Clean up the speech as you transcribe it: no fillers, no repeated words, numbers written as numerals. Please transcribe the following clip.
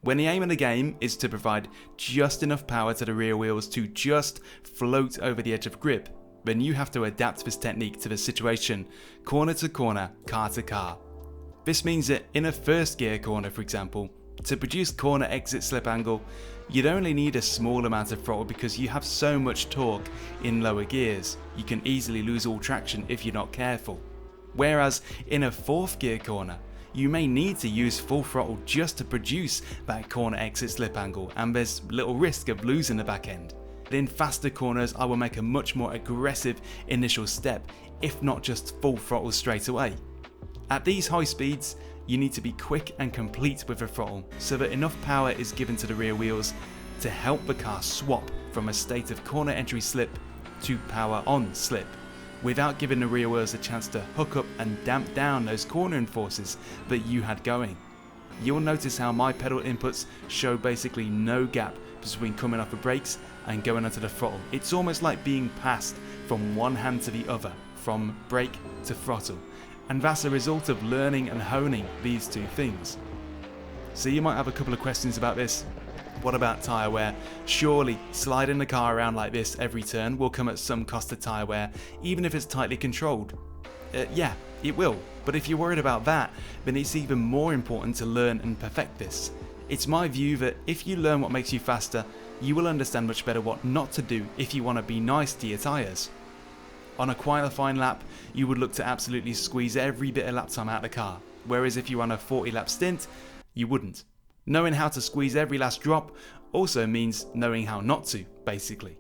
When the aim of the game is to provide just enough power to the rear wheels to just float over the edge of grip, then you have to adapt this technique to the situation, corner to corner, car to car. This means that in a first gear corner, for example, to produce corner exit slip angle, you'd only need a small amount of throttle because you have so much torque in lower gears. You can easily lose all traction if you're not careful. Whereas in a fourth gear corner, you may need to use full throttle just to produce that corner exit slip angle, and there's little risk of losing the back end. In faster corners, I will make a much more aggressive initial step, if not just full throttle straight away. At these high speeds, you need to be quick and complete with the throttle so that enough power is given to the rear wheels to help the car swap from a state of corner entry slip to power on slip, without giving the rear wheels a chance to hook up and damp down those cornering forces that you had going. You'll notice how my pedal inputs show basically no gap between coming off the brakes and going onto the throttle. It's almost like being passed from one hand to the other, from brake to throttle, and that's a result of learning and honing these two things. So you might have a couple of questions about this. What about tyre wear? Surely sliding the car around like this every turn will come at some cost of tyre wear, even if it's tightly controlled. Yeah, it will, but if you're worried about that, then it's even more important to learn and perfect this. It's my view that if you learn what makes you faster, you will understand much better what not to do if you want to be nice to your tyres. On a qualifying lap, you would look to absolutely squeeze every bit of lap time out of the car, whereas if you run a 40 lap stint, you wouldn't. Knowing how to squeeze every last drop also means knowing how not to, basically.